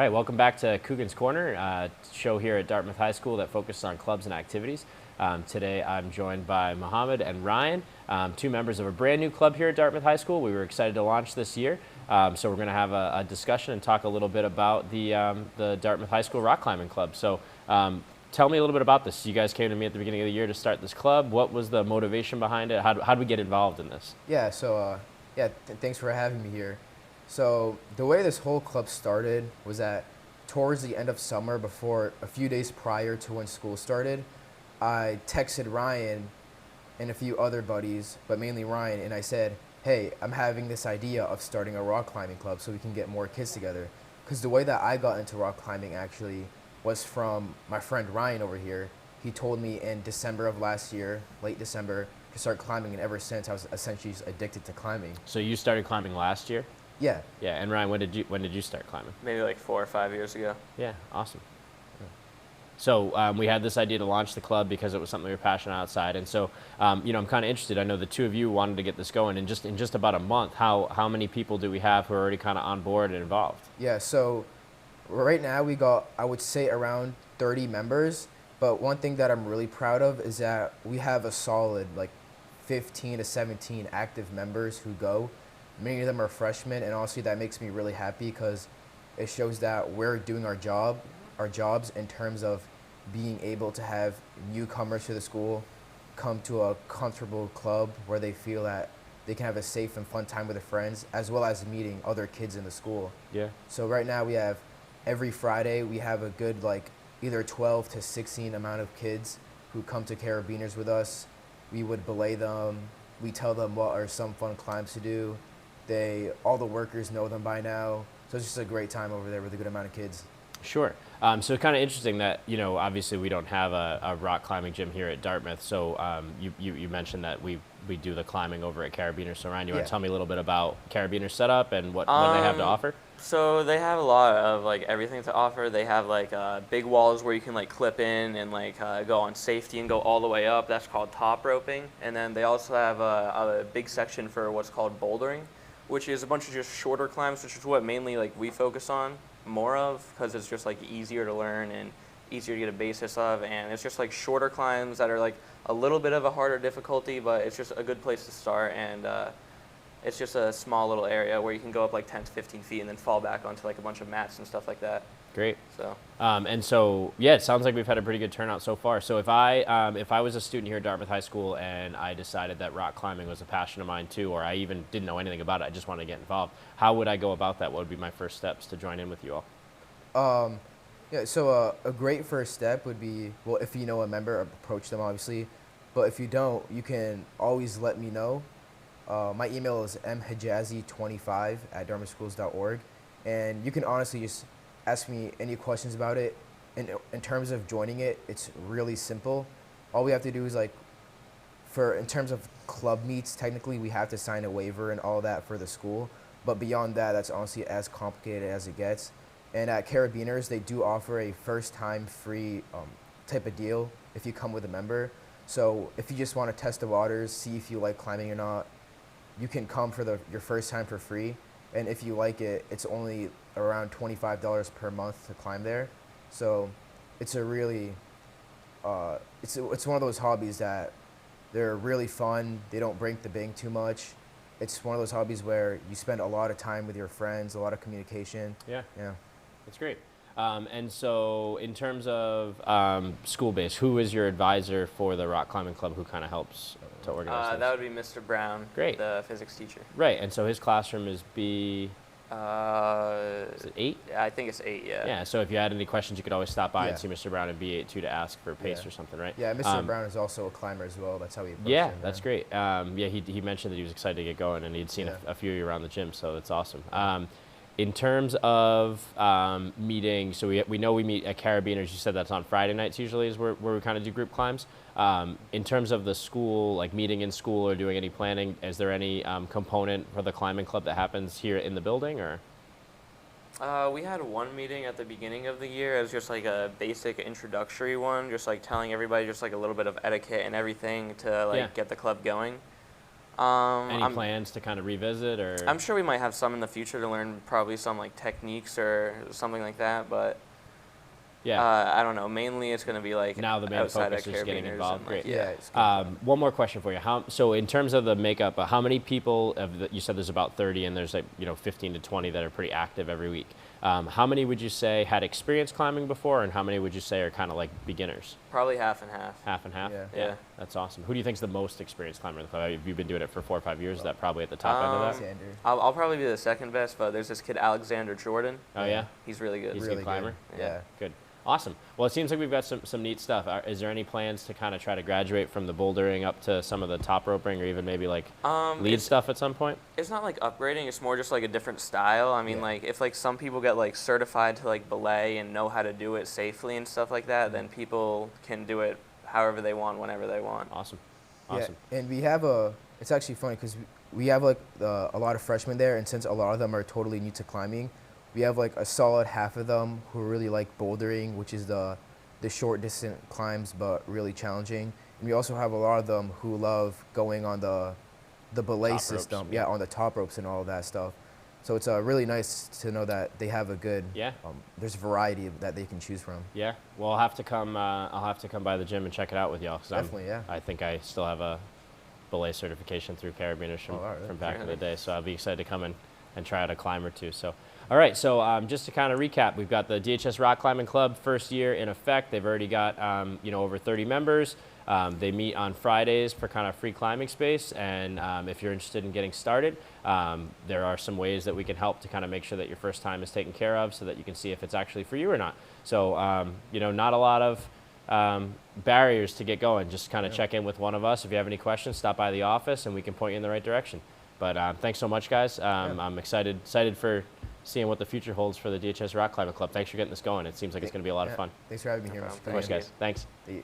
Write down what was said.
right, welcome back to Coogans Corner, show here at Dartmouth High School that focuses on clubs and activities. Today I'm joined by Mohammed and Ryan, two members of a brand new club here at Dartmouth High School. We were excited to launch this year, so we're going to have a discussion and talk a little bit about the Dartmouth High School Rock Climbing Club. So tell me a little bit about this. You guys came to me at the beginning of the year to start this club. What was the motivation behind it? How did we get involved in this? Yeah, so thanks for having me here. So the way this whole club started was that towards the end of summer, before a few days prior to when school started, I texted Ryan and a few other buddies, but mainly Ryan, and I said, hey, I'm having this idea of starting a rock climbing club so we can get more kids together. Because the way that I got into rock climbing actually was from my friend Ryan over here. He told me in December of last year, late December, to start climbing, and ever since I was essentially just addicted to climbing. So you started climbing last year? Yeah. Yeah, and Ryan, when did you start climbing? Maybe like 4 or 5 years ago. Yeah, awesome. So we had this idea to launch the club because it was something we were passionate outside, and so I'm kind of interested. I know the two of you wanted to get this going, and in just about a month, how many people do we have who are already kind of on board and involved? Yeah. So right now we got, I would say, around 30 members. But one thing that I'm really proud of is that we have a solid 15 to 17 active members who go. Many of them are freshmen, and honestly, that makes me really happy because it shows that we're doing our jobs in terms of being able to have newcomers to the school come to a comfortable club where they feel that they can have a safe and fun time with their friends, as well as meeting other kids in the school. Yeah. So right now we have, every Friday, we have a good either 12 to 16 amount of kids who come to carabiners with us. We would belay them. We tell them what are some fun climbs to do. All the workers know them by now. So it's just a great time over there with a good amount of kids. Sure. So kind of interesting that, obviously we don't have a rock climbing gym here at Dartmouth. So you mentioned that we do the climbing over at Carabiners. So Ryan, you want to tell me a little bit about Carabiners setup and what they have to offer? So they have a lot of everything to offer. They have big walls where you can clip in and go on safety and go all the way up. That's called top roping. And then they also have a big section for what's called bouldering, which is a bunch of just shorter climbs, which is what mainly we focus on more of, because it's just easier to learn and easier to get a basis of, and it's just shorter climbs that are a little bit of a harder difficulty, but it's just a good place to start, and it's just a small little area where you can go up 10 to 15 feet and then fall back onto a bunch of mats and stuff like that. Great. So. And so, yeah, it sounds like we've had a pretty good turnout so far. So if I was a student here at Dartmouth High School and I decided that rock climbing was a passion of mine too, or I even didn't know anything about it, I just wanted to get involved, how would I go about that? What would be my first steps to join in with you all? Yeah, so a great first step would be, well, if you know a member, approach them, obviously. But if you don't, you can always let me know. My email is mhijazi25@dartmouthschools.org. And you can honestly just ask me any questions about it. In terms of joining it, it's really simple. All we have to do is in terms of club meets, technically we have to sign a waiver and all that for the school. But beyond that, that's honestly as complicated as it gets. And at Carabiners, they do offer a first-time free type of deal if you come with a member. So if you just want to test the waters, see if you like climbing or not, you can come for your first time for free. And if you like it, it's only around $25 per month to climb there. So it's a really, it's one of those hobbies that they're really fun. They don't break the bank too much. It's one of those hobbies where you spend a lot of time with your friends, a lot of communication. Yeah. Yeah. That's great. And so in terms of school-based, who is your advisor for the rock climbing club who kind of helps to organize things? That would be Mr. Brown, Great. The physics teacher. Right, and so his classroom is B... is it 8? I think it's 8, yeah. Yeah, so if you had any questions, you could always stop by and Yeah. see Mr. Brown in B8 too to ask for pace or something, right? Yeah, Mr. Brown is also a climber as well. That's how he approached Yeah, him, that's great. Yeah, he mentioned that he was excited to get going, and he'd seen a few of you around the gym, so that's awesome. In terms of meeting, so we know we meet at Carabiners. You said that's on Friday nights usually is where we kind of do group climbs. In terms of the school, meeting in school or doing any planning, is there any component for the climbing club that happens here in the building, or? We had one meeting at the beginning of the year. It was just a basic introductory one, just telling everybody just a little bit of etiquette and everything to get the club going. Any plans to kind of revisit, or? I'm sure we might have some in the future to learn probably some like techniques or something like that, but Yeah. I don't know. Mainly, it's going to be like Now the main outside focus is getting carabiners involved. and, like, Great. Yeah. It's good. One more question for you. So in terms of the makeup, how many people? You said there's about 30, and there's like 15 to 20 that are pretty active every week. How many would you say had experience climbing before, and how many would you say are kind of like beginners? Probably half and half. Half and half. Yeah. That's awesome. Who do you think's the most experienced climber in the club? Have you been doing it for 4 or 5 years? Is that probably at the top end of that? Alexander. I'll probably be the second best, but there's this kid Alexander Jordan. Oh yeah. He's really good. He's a Really good climber. good. Yeah. Good. Awesome. Well, it seems like we've got some neat stuff. Is there any plans to kind of try to graduate from the bouldering up to some of the top roping, or even maybe like lead stuff at some point? It's not like upgrading. It's more just like a different style. I mean, Yeah. like if like some people get like certified to like belay and know how to do it safely and stuff like that, then people can do it however they want, whenever they want. Awesome. Awesome. Yeah, and we have it's actually funny because we have like a lot of freshmen there, and since a lot of them are totally new to climbing, we have like a solid half of them who really like bouldering, which is the short distance climbs but really challenging. And we also have a lot of them who love going on the belay Top system, ropes. yeah, on the top ropes and all of that stuff. So it's really nice to know that they have a good, there's variety that they can choose from. Yeah. Well, I'll have to come by the gym and check it out with y'all. Definitely, yeah. I think I still have a belay certification through carabiners from back in the day, so I'll be excited to come and try out a climb or two. So, all right. So just to kind of recap, we've got the DHS Rock Climbing Club first year in effect. They've already got over 30 members. They meet on Fridays for kind of free climbing space, and if you're interested in getting started, there are some ways that we can help to kind of make sure that your first time is taken care of, so that you can see if it's actually for you or not. So not a lot of barriers to get going. Just kind of check in with one of us. If you have any questions, stop by the office and we can point you in the right direction. But thanks so much, guys. I'm excited for seeing what the future holds for the DHS Rock Climbing Club. Thanks for getting this going. It seems like it's going to be a lot of fun. Thanks for having me here. No Mr. problem. Of course, guys. Thanks. Thank you.